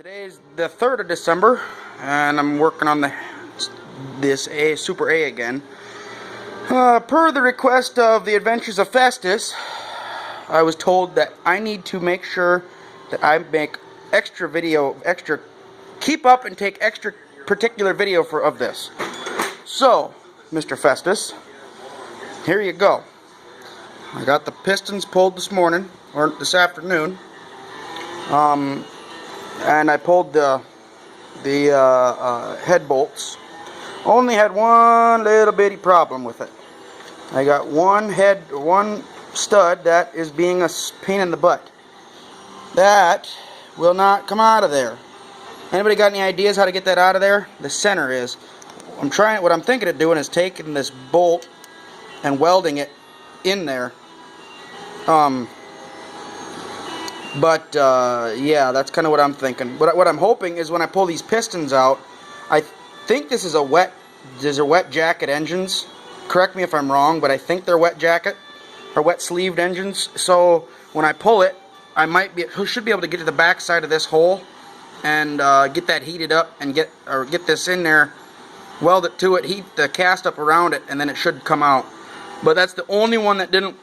Today's the 3rd of December, and I'm working on this Super A again. Per the request of the Adventures of Festus, I was told that I need to make sure that I make keep up and take extra particular video of this. So, Mr. Festus, here you go. I got the pistons pulled this morning, or this afternoon. And I pulled the head bolts. Only had one little bitty problem with it. I got one stud that is being a pain in the butt. That will not come out of there. Anybody got any ideas how to get that out of there? The center is. What I'm thinking of doing is taking this bolt and welding it in there. Yeah, that's kind of what I'm thinking. What I'm hoping is when I pull these pistons out, I think this is these are wet jacket engines. Correct me if I'm wrong, but I think they're wet jacket or wet sleeved engines. So when I pull it, I should be able to get to the back side of this hole and get that heated up and get this in there, weld it to it, heat the cast up around it, and then it should come out. But that's the only one that didn't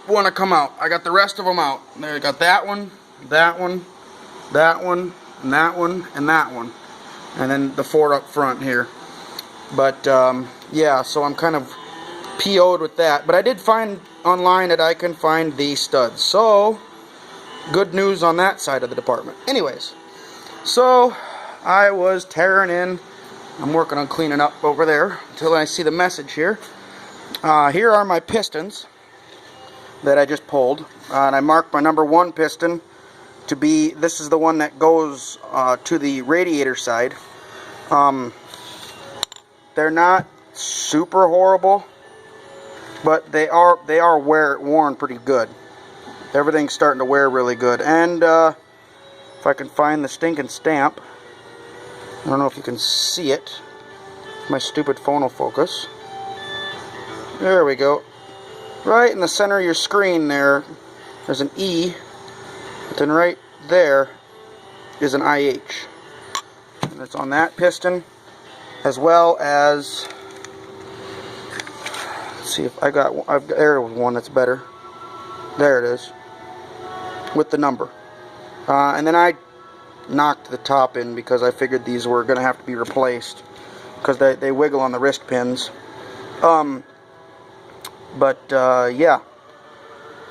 want to come out. I got the rest of them out. There, I got that one, that one, that one, and that one, and that one, and then the 4 up front here. But yeah, so I'm kind of PO'd with that. But I did find online that I can find these studs, so good news on that side of the department. Anyways, so I was tearing in. I'm working on cleaning up over there until I see the message here. Here are my pistons that I just pulled, and I marked my number 1 piston to be, this is the one that goes to the radiator side. They're not super horrible, but they are worn pretty good. Everything's starting to wear really good. And if I can find the stinking stamp, I don't know if you can see it. My stupid phone will focus. There we go. Right in the center of your screen there's an E, but then right there is an IH. And it's on that piston, as well as, let's see if there was one that's better. There it is, with the number. And then I knocked the top in because I figured these were going to have to be replaced because they wiggle on the wrist pins. Yeah,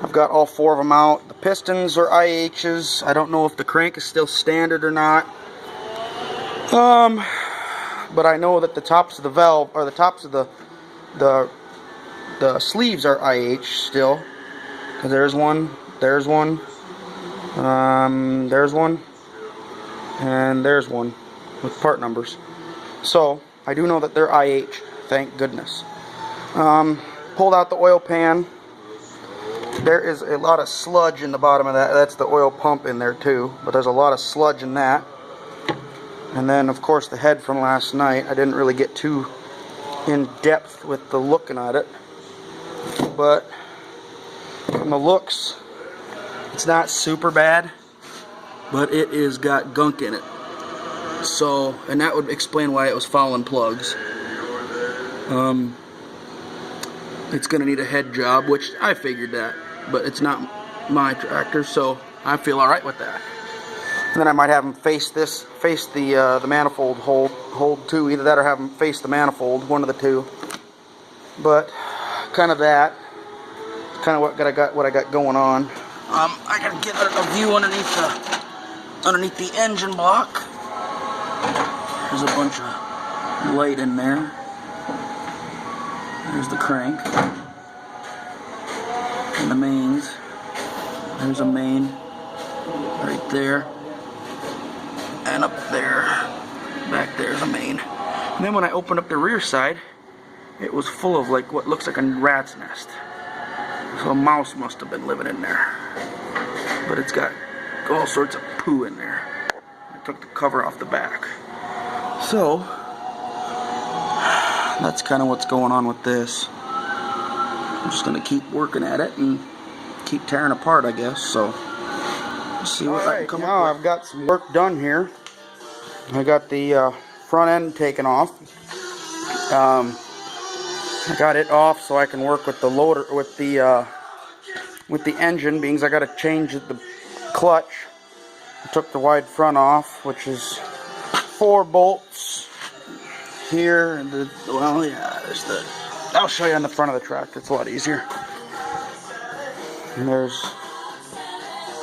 I've got all 4 of them out. The pistons are IHs. I don't know if the crank is still standard or not. But I know that the tops of the valve, or the tops of the sleeves are IH still. There's one, there's one, there's one, and there's one with part numbers. So I do know that they're IH. Thank goodness. Pulled out the oil pan. There is a lot of sludge in the bottom of that. That's the oil pump in there too, but there's a lot of sludge in that. And then of course the head from last night. I didn't really get too in depth with the looking at it, but from the looks, it's not super bad, but it is got gunk in it. So, and that would explain why it was fouling plugs. It's going to need a head job, which I figured that, but it's not my tractor, so I feel alright with that. And then I might have them face the manifold hold too. Either that or have them face the manifold, one of the two. But kind of that, kind of what I got going on. I gotta get a view underneath the engine block. There's a bunch of light in there. There's the crank and the mains. There's a main right there, and up there, back there's a main. And then when I opened up the rear side, it was full of like what looks like a rat's nest. So a mouse must have been living in there. But it's got all sorts of poo in there. I took the cover off the back. So that's kind of what's going on with this. I'm just going to keep working at it and keep tearing apart, I guess. So, let's see what I can come up with. Now I've got some work done here. I got the front end taken off. I got it off so I can work with the loader, with the engine, being I got to change the clutch. I took the wide front off, which is 4 bolts here. And well, yeah, there's the. I'll show you on the front of the tractor. It's a lot easier. And there's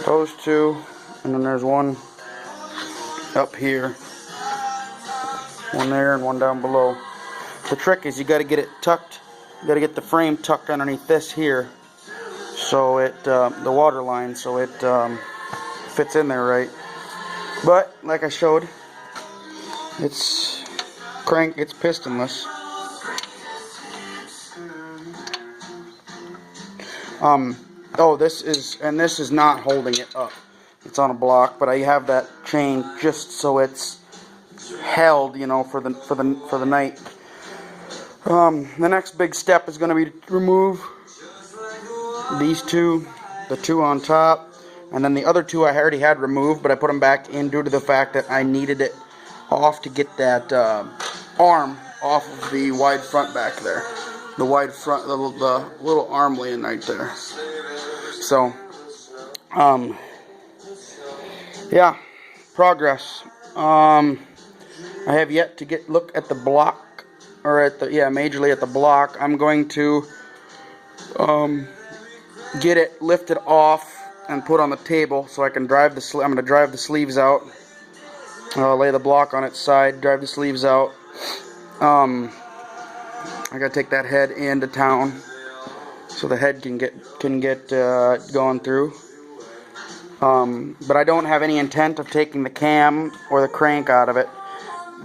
those 2, and then there's one up here, one there, and one down below. The trick is you got to get it tucked. You got to get the frame tucked underneath this here, so it the water line, so it fits in there right. But like I showed, it's pistonless. Oh, this is not holding it up. It's on a block, but I have that chain just so it's held, you know, for the night. The next big step is going to be to remove these 2, the 2 on top, and then the other 2 I already had removed, but I put them back in due to the fact that I needed it off to get that arm off of the wide front back there. The wide front, the little arm laying right there. So, yeah, progress. I have yet to look at the block, or majorly at the block. I'm going to get it lifted off and put on the table so I can drive the. I'm going to drive the sleeves out. Lay the block on its side, drive the sleeves out. I gotta take that head into town so the head can get going through. But I don't have any intent of taking the cam or the crank out of it.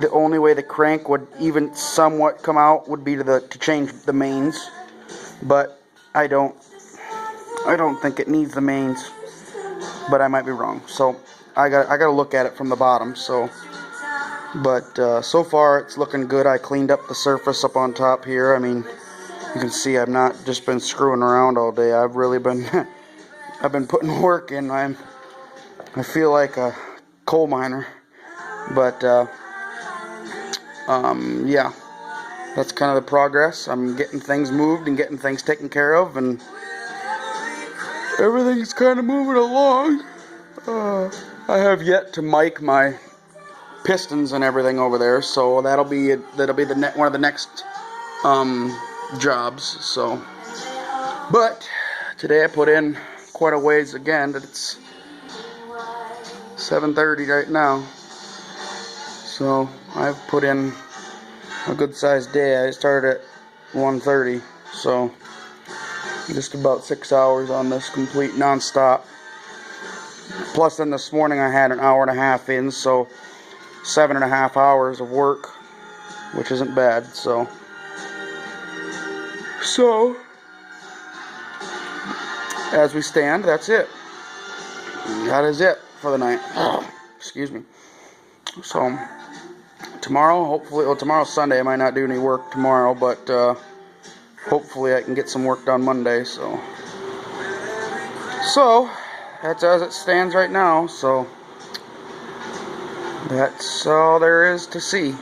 The only way the crank would even somewhat come out would be to change the mains. But I don't think it needs the mains. But I might be wrong. So I gotta look at it from the bottom. So. But so far it's looking good. I cleaned up the surface up on top here. I mean, you can see I've not just been screwing around all day. I've really been I've been putting work in. I feel like a coal miner. But yeah, that's kind of the progress. I'm getting things moved and getting things taken care of, and everything's kind of moving along. I have yet to mic my pistons and everything over there, so that'll be one of the next jobs. So, but today I put in quite a ways again. That it's 7:30 right now, so I've put in a good sized day. I started at 1:30, so just about 6 hours on this complete non-stop. Plus then this morning I had an hour and a half in, so 7.5 hours of work, which isn't bad. So as we stand, that's it. That is it for the night. Excuse me. So tomorrow, hopefully, well, tomorrow's Sunday. I might not do any work tomorrow, but hopefully I can get some work done Monday. So that's as it stands right now. So that's all there is to see.